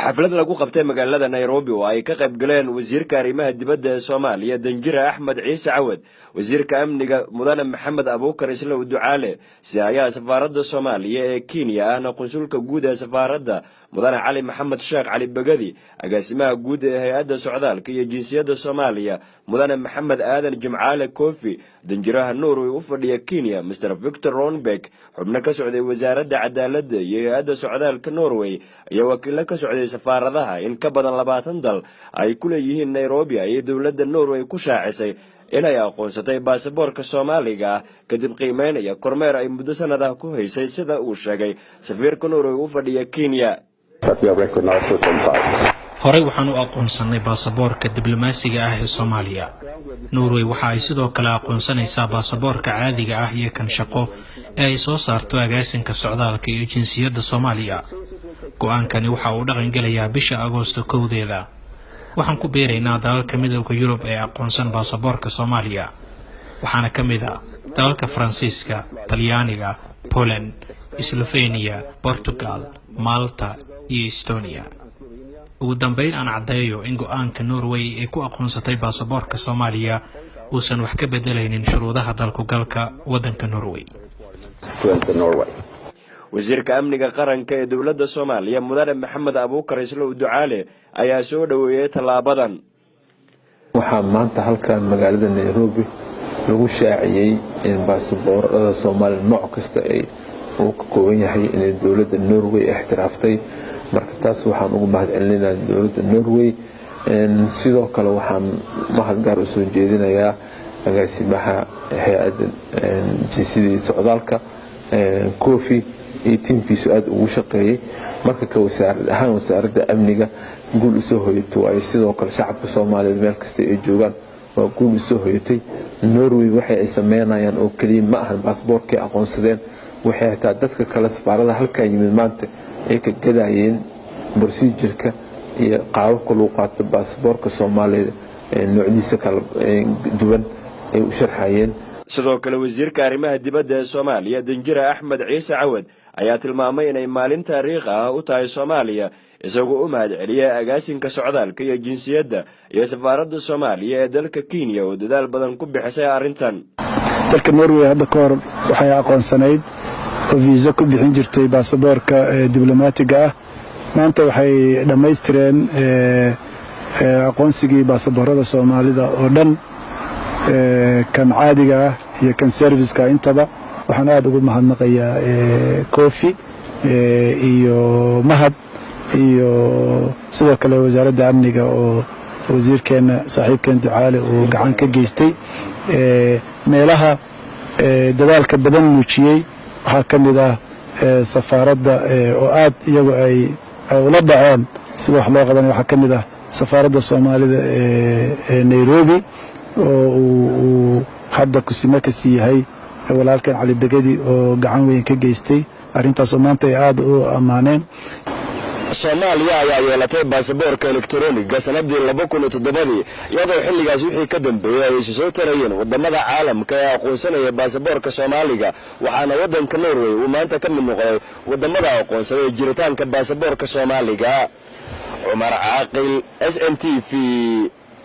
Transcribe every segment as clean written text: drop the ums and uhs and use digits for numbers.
xaflad lagu qabtay magaalada Nairobi oo ay ka qayb galeen wasiirka arrimaha dibadda ee Soomaaliya Danjira Axmed Ciise Cawad, wasiirka amniga Mudane Maxamed Abuukar Islow Ducaale, siyaasada safaaradda Soomaaliya ee Kenya ahna qunsulka guud ee safaaradda Mudane Cali Maxamed Sheekh Cali Bagadi, agaasimaha guud ee hay'adda socdaalka iyo jinsiyadda Soomaaliya Mudane Maxamed Aadan Jimcaale Koofi, danjiraha Norway u fadhiya Kenya Mr Victor Ronbeck, xubno ka socday wasaaradda cadaaladda iyo hay'adda socdaalka Norway iyo wakiilo ka socday safaaradaha in ka badan 20 dal ay ku leeyihiin Nairobi ay dawladda Norway ku shaacisay inay aqoonsatay baasaboorka Soomaaliga kadib qiimeynaya kormeer ay muddo sanad ah ku haysay sida uu sheegay safiirka Norway u fadhiya Kenya. Horey waxaan u aqoonsanay baasaboorka diblomaasiga ah ee Soomaaliya. Norway waxa ay sidoo kale aqoonsanaysaa baasaboorka caadiga ah iyo kan shaqo ee ay soo saarto agaasinka socdaalka iyo jinsiyadda Soomaaliya. go'aankani waxa uu dhaqan gelayaa bisha Agoosto 1-deeda. waxaan ku beeraynaa dalalka midowga Yurub ee aqoonsan baasaboorka Soomaaliya. waxaana ka mid ah dalalka Faransiiska, Talyaaniga, Poland, Slovenia, Portugal, Malta iyo Estonia. ugu dambeyn aan caddeeyo in go'aanka Norway ay ku aqoonsatay baasaboorka Soomaaliya uusan wax ka bedelaynin shuruudaha dalku galka waddanka Norway. wasiirka amniga qaranka ee dawladda Soomaaliya Mudane Maxamed Abuukar Islow Ducaale ayaa soo dhaweeyay talaabadan. waxaa maanta halkan magaalada Nairobi lagu shaaciyay in baasaboorada Soomaaliya nooc kasta ay uu ka kooban yahay in dawladda Norway ixtiraaftay. marka taas waxaan ugu mahadcelinayaa dawladda Norway. sidoo kale waxaan mahad gaar u soo jeedinayaa agaasimaha hay'adda jinsiyadda socdaalka Koofi iyo tiimkiisu aad ugu shaqeeyay. marka ka wasaaradda amniga guul u soo hoyatay ay sidoo kale shacabka Soomaaliyeed meel kasta ay joogaan waa guul u soo hoyatay. Norway waxay ay sameynayaan oo kaliya ma ahan baasaboorkii aqoonsadeen, waxay taa dadka kale safaarada halka yimid maanta ay ka gadayeen procedure-ka iyo qaababka loo qaato baasaboorka Soomaaliyeed noocdiisa kala duwan ay u sharxayeen. sidoo kale wasiirka arrimaha dibadda ee Soomaaliya Danjira Axmed Ciise Cawad ayaa tilmaamay inay maalin taariikhi ah u tahay Soomaaliya, isagoo u mahadceliyay agaasinka socdaalka iyo jinsiyadda iyo safaaradda Soomaaliya ee dalka Kenya oo dadaal badan ku bixisay arrintan. dalka Norway hadda ka hor waxay aqoonsanayd oo visa ku bixin jirtay baasaboorka diblomaatiga ah. maanta waxay dhamaystireen aqoonsigii baasaboorada Soomaalida oo dhan, kan caadiga ah iyo kan serviceka intaba. waxaan aad ugu mahadnaqayaa Koofi iyo Mahad iyo sidoo kale wasaaradda amniga oo wasiirkeena saaxiibkeen Ducaale uu gacan ka geystay meelaha dadaalka badan muujiyay. waxaa ka mid ah safaaradda oo aad iyagu ay ula dhaceen sida wax loo qabanay. waxaa ka mid ah safaaradda Soomaalida ee Nairobi oo uu hadda kusime ka siiyahay walaalkan Cali Bagadi oo gacan weyn ka geystay arrintaas oo maanta ay aad u amaaneen. Soomaaliya ayaa yeelatay baasaboorka elektarooniga sanadii 2007 iyadoo xilligaas wixii ka dambeeyay ay soo tarayeen wadamada caalamka ee aqoonsanaya baasaboorka Soomaaliga, waxaana waddanka Norway uu maanta ka mid noqday wadamada aqoonsanaya jiritaanka baasaboorka Soomaaliga. Umar Caaqil, SNTV,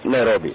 Nairobi.